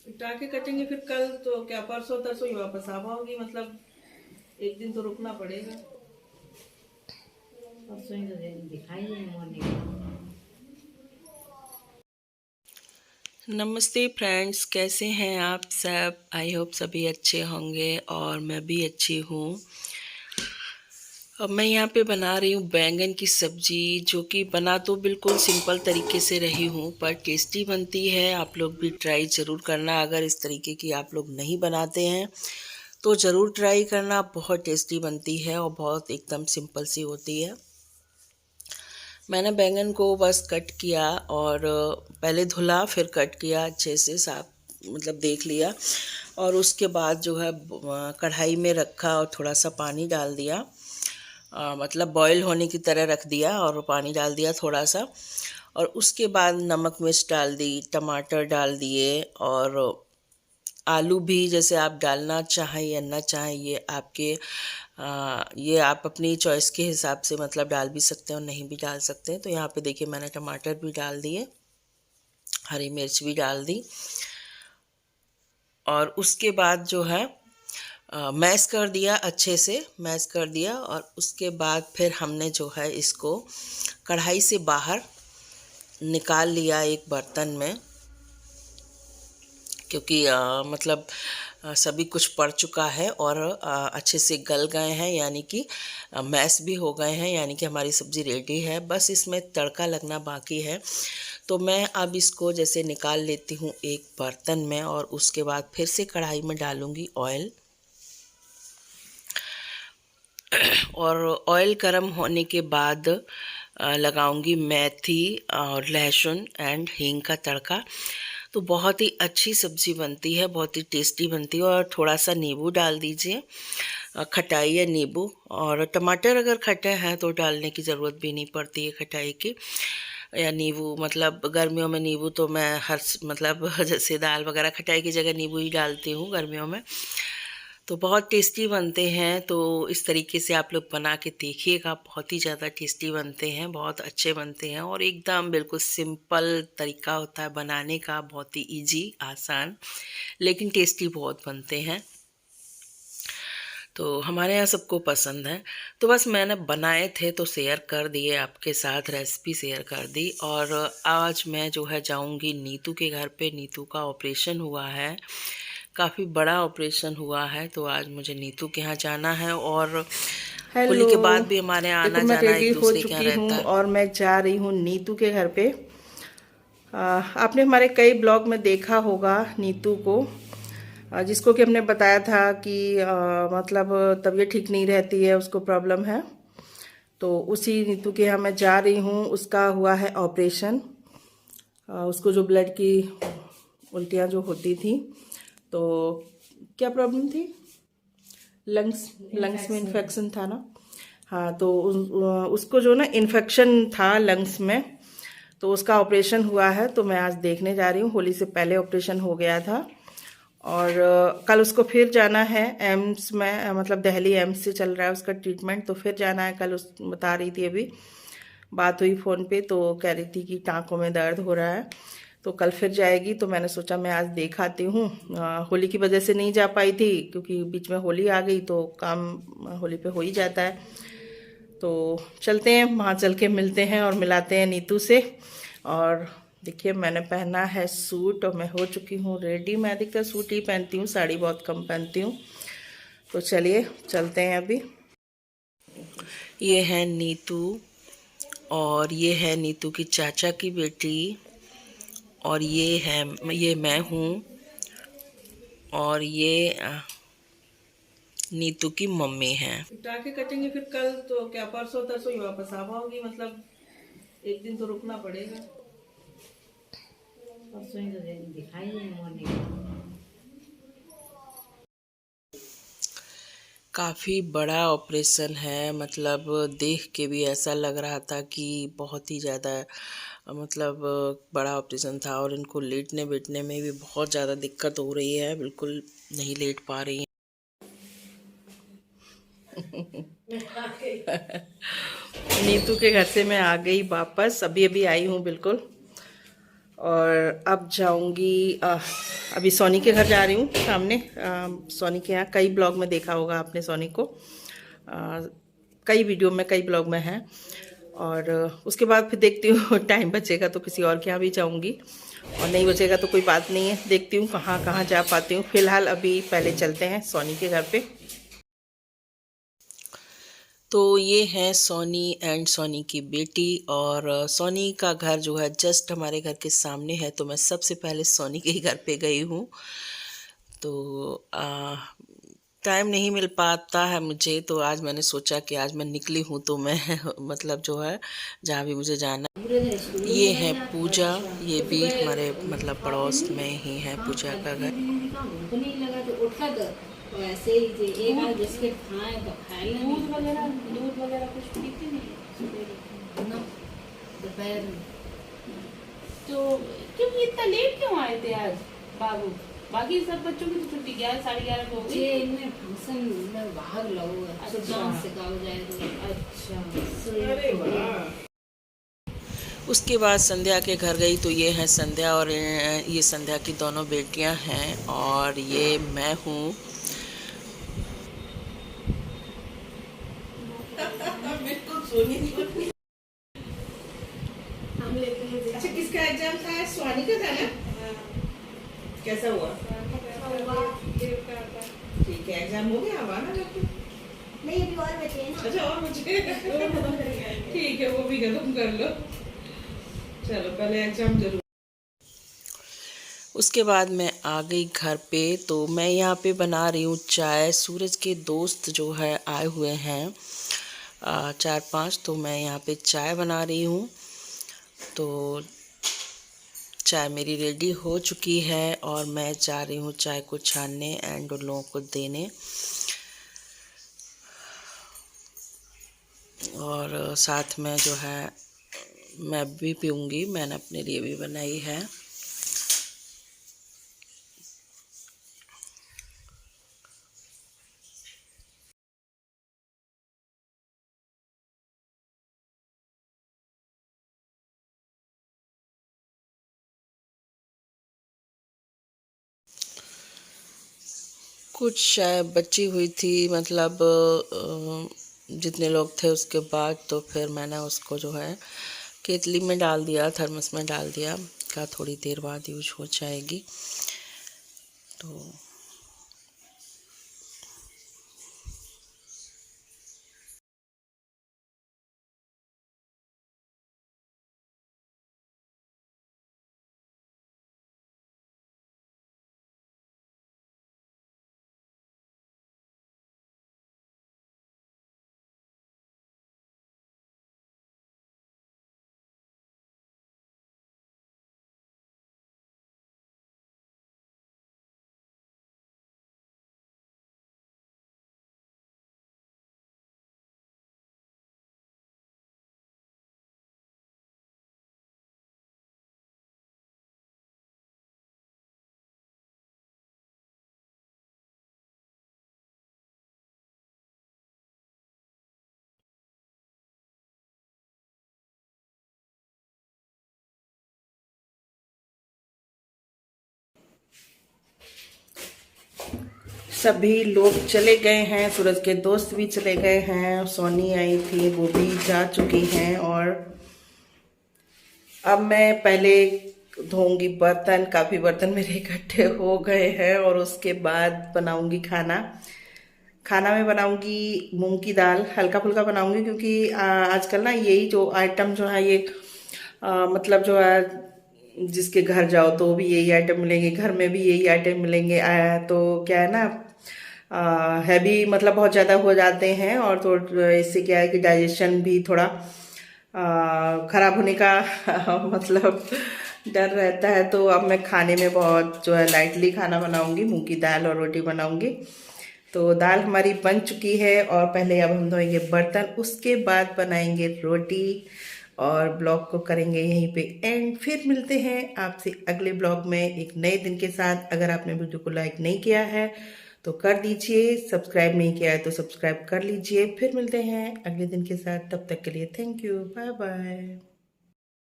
इटा के कटेंगे फिर कल तो क्या परसों तरसों ही वापस आ पाओगी, मतलब एक दिन तो रुकना पड़ेगा। परसों ही तो दिखाई है मॉर्निंग। नमस्ते फ्रेंड्स, कैसे हैं आप सब? आई होप सभी अच्छे होंगे और मैं भी अच्छी हूँ। अब मैं यहाँ पे बना रही हूँ बैंगन की सब्जी, जो कि बना तो बिल्कुल सिंपल तरीके से रही हूँ पर टेस्टी बनती है। आप लोग भी ट्राई ज़रूर करना। अगर इस तरीके की आप लोग नहीं बनाते हैं तो ज़रूर ट्राई करना। बहुत टेस्टी बनती है और बहुत एकदम सिंपल सी होती है। मैंने बैंगन को बस कट किया और पहले धुला फिर कट किया, अच्छे से साफ मतलब देख लिया। और उसके बाद जो है कढ़ाई में रखा और थोड़ा सा पानी डाल दिया, मतलब बॉईल होने की तरह रख दिया और पानी डाल दिया थोड़ा सा। और उसके बाद नमक मिर्च डाल दी, टमाटर डाल दिए और आलू भी जैसे आप डालना चाहें या ना चाहें, ये आप अपनी चॉइस के हिसाब से मतलब डाल भी सकते हैं और नहीं भी डाल सकते हैं। तो यहाँ पे देखिए मैंने टमाटर भी डाल दिए, हरी मिर्च भी डाल दी और उसके बाद जो है मैश कर दिया, अच्छे से मैश कर दिया। और उसके बाद फिर हमने जो है इसको कढ़ाई से बाहर निकाल लिया एक बर्तन में, क्योंकि मतलब सभी कुछ पड़ चुका है और अच्छे से गल गए हैं, यानी कि मैश भी हो गए हैं, यानी कि हमारी सब्ज़ी रेडी है। बस इसमें तड़का लगना बाकी है। तो मैं अब इसको जैसे निकाल लेती हूँ एक बर्तन में और उसके बाद फिर से कढ़ाई में डालूँगी ऑयल। और ऑयल गर्म होने के बाद लगाऊंगी मेथी और लहसुन एंड हींग का तड़का। तो बहुत ही अच्छी सब्ज़ी बनती है, बहुत ही टेस्टी बनती है। और थोड़ा सा नींबू डाल दीजिए, खटाई या नींबू। और टमाटर अगर खट्टे हैं तो डालने की ज़रूरत भी नहीं पड़ती है खटाई की, या नींबू। मतलब गर्मियों में नींबू तो मैं हर मतलब जैसे दाल वगैरह खटाई की जगह नींबू ही डालती हूँ गर्मियों में। तो बहुत टेस्टी बनते हैं। तो इस तरीके से आप लोग बना के देखिएगा, बहुत ही ज़्यादा टेस्टी बनते हैं, बहुत अच्छे बनते हैं और एकदम बिल्कुल सिंपल तरीका होता है बनाने का, बहुत ही इजी आसान, लेकिन टेस्टी बहुत बनते हैं। तो हमारे यहाँ सबको पसंद है। तो बस मैंने बनाए थे तो शेयर कर दिए आपके साथ, रेसिपी शेयर कर दी। और आज मैं जो है जाऊँगी नीतू के घर पे। नीतू का ऑपरेशन हुआ है, काफ़ी बड़ा ऑपरेशन हुआ है, तो आज मुझे नीतू के यहाँ जाना है। और होली हेलो। के बाद भी हमारे यहाँ देखो आना मैं जाना रेडी एक हो दूसरे के यहाँ चुकी हूँ रहता है। और मैं जा रही हूँ नीतू के घर पे। आपने हमारे कई ब्लॉग में देखा होगा नीतू को, जिसको कि हमने बताया था कि मतलब तबीयत ठीक नहीं रहती है, उसको प्रॉब्लम है। तो उसी नीतू के यहाँ मैं जा रही हूँ। उसका हुआ है ऑपरेशन। उसको जो ब्लड की उल्टियाँ जो होती थी, तो क्या प्रॉब्लम थी? लंग्स में इन्फेक्शन था ना। हाँ, तो उसको जो ना इन्फेक्शन था लंग्स में, तो उसका ऑपरेशन हुआ है। तो मैं आज देखने जा रही हूँ। होली से पहले ऑपरेशन हो गया था और कल उसको फिर जाना है एम्स में, मतलब दिल्ली एम्स से चल रहा है उसका ट्रीटमेंट, तो फिर जाना है। कल उस बता रही थी, अभी बात हुई फ़ोन पे, तो कह रही थी कि टाँकों में दर्द हो रहा है, तो कल फिर जाएगी। तो मैंने सोचा मैं आज देख आती हूँ। होली की वजह से नहीं जा पाई थी, क्योंकि बीच में होली आ गई तो काम होली पे हो ही जाता है। तो चलते हैं वहाँ, चल के मिलते हैं और मिलाते हैं नीतू से। और देखिए मैंने पहना है सूट और मैं हो चुकी हूँ रेडी। मैं अधिकतर सूट ही पहनती हूँ, साड़ी बहुत कम पहनती हूँ। तो चलिए चलते हैं अभी। ये है नीतू और ये है नीतू की चाचा की बेटी और ये मैं हूँ और ये नीतू की मम्मी है। टाके कटेंगे फिर कल तो क्या परसों तरसों ही वापस आ पाओगी, मतलब एक दिन तो रुकना पड़ेगा। परसों ही तो दिखाई है मॉर्निंग। काफ़ी बड़ा ऑपरेशन है, मतलब देख के भी ऐसा लग रहा था कि बहुत ही ज़्यादा मतलब बड़ा ऑपरेशन था। और इनको लेटने बैठने में भी बहुत ज़्यादा दिक्कत हो रही है, बिल्कुल नहीं लेट पा रही हैं। नीतू के घर से मैं आ गई वापस, अभी अभी आई हूँ बिल्कुल। और अब जाऊंगी अभी सोनी के घर जा रही हूँ सामने। सोनी के यहाँ कई ब्लॉग में देखा होगा आपने सोनी को, कई वीडियो में, कई ब्लॉग में है। और उसके बाद फिर देखती हूँ टाइम बचेगा तो किसी और के यहाँ भी जाऊँगी, और नहीं बचेगा तो कोई बात नहीं है, देखती हूँ कहाँ कहाँ जा पाती हूँ। फिलहाल अभी पहले चलते हैं सोनी के घर पे। तो ये है सोनी एंड सोनी की बेटी, और सोनी का घर जो है जस्ट हमारे घर के सामने है। तो मैं सबसे पहले सोनी के ही घर पे गई हूँ। तो टाइम नहीं मिल पाता है मुझे, तो आज मैंने सोचा कि आज मैं निकली हूँ तो मैं मतलब जो है जहाँ भी मुझे जाना। ये है पूजा, ये भी हमारे मतलब पड़ोस में ही है पूजा का घर। भूख नहीं लगा तो उठा तो ऐसे ही जे एक आध बिस्किट खाए तो खाए लेंगे। दूध वगैरह कुछ पीते नहीं ना दोपहर में। तो क्यों इतना लेट क्यों आए थे आज बाबू? बाकी सब बच्चों की तो छुट्टी 11 साढ़े 11 को होगी। ये इनमें फंक्शन में भाग लो, अच्छा डांस सिखाओ जाएगा। अच्छा उसके बाद संध्या के घर गई, तो ये है संध्या, और ये संध्या की दोनों बेटियां हैं, और ये मैं हूँ। अच्छा, किसका एग्जाम था? स्वानी का था ना? कैसा हुआ? ठीक है, एग्जाम हो गया। अब आना जब नहीं अभी और बचे हैं ना। अच्छा, और मुझे ठीक है, वो भी खत्म कर लो। चलो पहले एग्जाम जरूर। उसके बाद मैं आ गई घर पे, तो मैं यहाँ पे बना रही हूँ चाय। सूरज के दोस्त जो है आए हुए हैं 4-5, तो मैं यहाँ पे चाय बना रही हूँ। तो चाय मेरी रेडी हो चुकी है, और मैं जा रही हूँ चाय को छानने एंड उन लोगों को देने। और साथ में जो है मैं भी पीऊँगी, मैंने अपने लिए भी बनाई है। कुछ चाय बची हुई थी, मतलब जितने लोग थे उसके बाद, तो फिर मैंने उसको जो है केतली में डाल दिया, थर्मस में डाल दिया, का थोड़ी देर बाद यूज हो जाएगी। तो सभी लोग चले गए हैं, सूरज के दोस्त भी चले गए हैं, सोनी आई थी वो भी जा चुकी हैं। और अब मैं पहले धोऊंगी बर्तन, काफ़ी बर्तन मेरे इकट्ठे हो गए हैं, और उसके बाद बनाऊंगी खाना। खाना में बनाऊंगी मूंग की दाल, हल्का फुल्का बनाऊंगी, क्योंकि आजकल ना यही जो आइटम जो है ये मतलब जो है जिसके घर जाओ तो भी यही आइटम मिलेंगे, घर में भी यही आइटम मिलेंगे। तो क्या है ना, हैवी मतलब बहुत ज़्यादा हो जाते हैं, और तो इससे क्या है कि डाइजेशन भी थोड़ा खराब होने का मतलब डर रहता है। तो अब मैं खाने में बहुत जो है लाइटली खाना बनाऊंगी, मूंग की दाल और रोटी बनाऊंगी। तो दाल हमारी बन चुकी है, और पहले अब हम धोएंगे बर्तन, उसके बाद बनाएंगे रोटी, और ब्लॉग को करेंगे यहीं पे एंड। फिर मिलते हैं आपसे अगले ब्लॉग में एक नए दिन के साथ। अगर आपने वीडियो को लाइक नहीं किया है तो कर दीजिए, सब्सक्राइब नहीं किया है तो सब्सक्राइब कर लीजिए। फिर मिलते हैं अगले दिन के साथ, तब तक के लिए थैंक यू, बाय बाय।